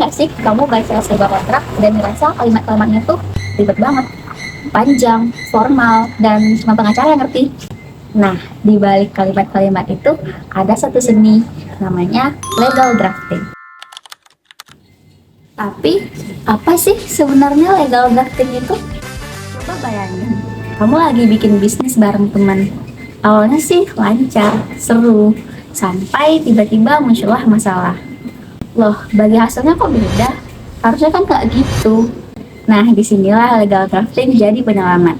nggak sih kamu baca sebuah kontrak dan ngerasa kalimat-kalimatnya tuh ribet banget, panjang, formal, dan cuma pengacara yang ngerti? Nah, di balik kalimat-kalimat itu ada satu seni, namanya legal drafting. Tapi, apa sih sebenarnya legal drafting itu? Coba bayangin, kamu lagi bikin bisnis bareng teman. Awalnya sih lancar, seru, sampai tiba-tiba muncullah masalah. Loh, bagi hasilnya kok beda? Harusnya kan kayak gitu. Nah, disinilah legal drafting jadi penyelamat.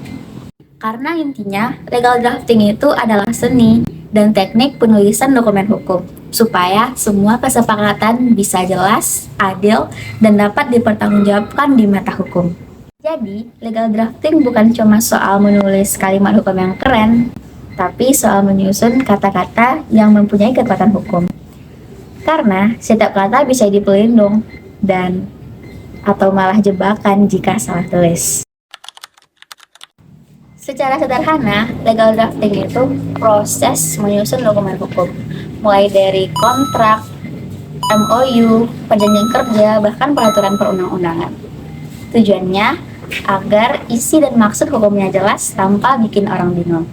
Karena intinya, legal drafting itu adalah seni dan teknik penulisan dokumen hukum, supaya semua kesepakatan bisa jelas, adil, dan dapat dipertanggungjawabkan di mata hukum. Jadi, legal drafting bukan cuma soal menulis kalimat hukum yang keren, tapi soal menyusun kata-kata yang mempunyai kekuatan hukum. Karena setiap kata bisa dipelindung dan atau malah jebakan jika salah tulis. Secara sederhana, legal drafting itu proses menyusun dokumen hukum, mulai dari kontrak, MOU, perjanjian kerja, bahkan peraturan perundang-undangan. Tujuannya agar isi dan maksud hukumnya jelas tanpa bikin orang bingung.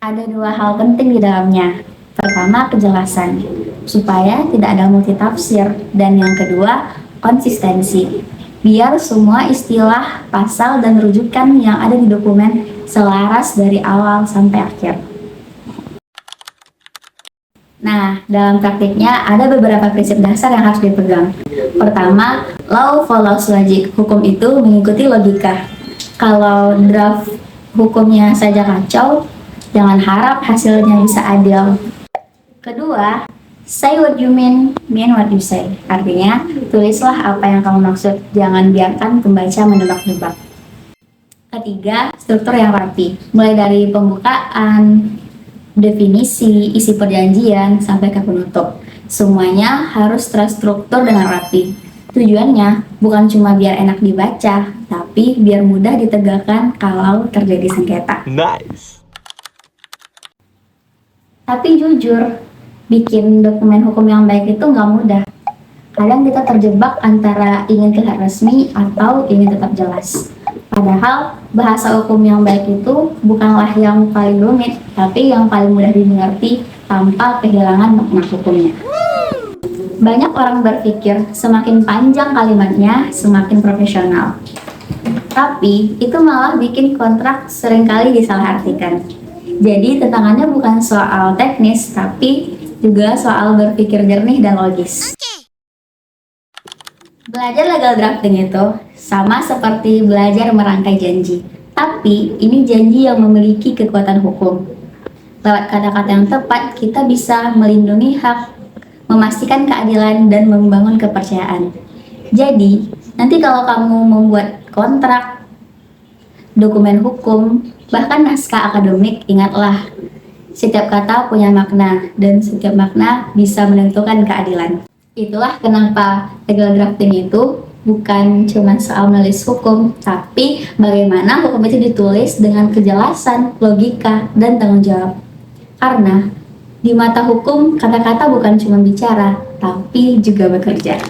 Ada dua hal penting di dalamnya. Pertama, kejelasan, supaya tidak ada multitafsir, dan yang kedua, konsistensi, biar semua istilah, pasal, dan rujukan yang ada di dokumen selaras dari awal sampai akhir. Nah, dalam praktiknya ada beberapa prinsip dasar yang harus dipegang. Pertama, law follows logic. Hukum itu mengikuti logika. Kalau draft hukumnya saja kacau, jangan harap hasilnya bisa adil. Kedua, say what you mean what you say. Artinya, tulislah apa yang kamu maksud, jangan biarkan pembaca menebak-nebak. Ketiga, struktur yang rapi, mulai dari pembukaan, definisi, isi perjanjian, sampai ke penutup. Semuanya harus terstruktur dengan rapi. Tujuannya bukan cuma biar enak dibaca, tapi biar mudah ditegakkan kalau terjadi sengketa. Nice. Tapi jujur, bikin dokumen hukum yang baik itu nggak mudah. Kadang kita terjebak antara ingin terlihat resmi atau ingin tetap jelas. Padahal bahasa hukum yang baik itu bukanlah yang paling rumit, tapi yang paling mudah dimengerti tanpa kehilangan makna hukumnya. Banyak orang berpikir semakin panjang kalimatnya, semakin profesional. Tapi itu malah bikin kontrak seringkali disalahartikan. Jadi tantangannya bukan soal teknis, tapi juga soal berpikir jernih dan logis. Belajar legal drafting itu sama seperti belajar merangkai janji, tapi ini janji yang memiliki kekuatan hukum. Lewat kata-kata yang tepat, kita bisa melindungi hak, memastikan keadilan, dan membangun kepercayaan. Jadi, nanti kalau kamu membuat kontrak, dokumen hukum, bahkan naskah akademik, ingatlah, setiap kata punya makna, dan setiap makna bisa menentukan keadilan. Itulah kenapa legal drafting itu bukan cuma soal menulis hukum, tapi bagaimana hukum itu ditulis dengan kejelasan, logika, dan tanggung jawab. Karena di mata hukum, kata-kata bukan cuma bicara, tapi juga bekerja.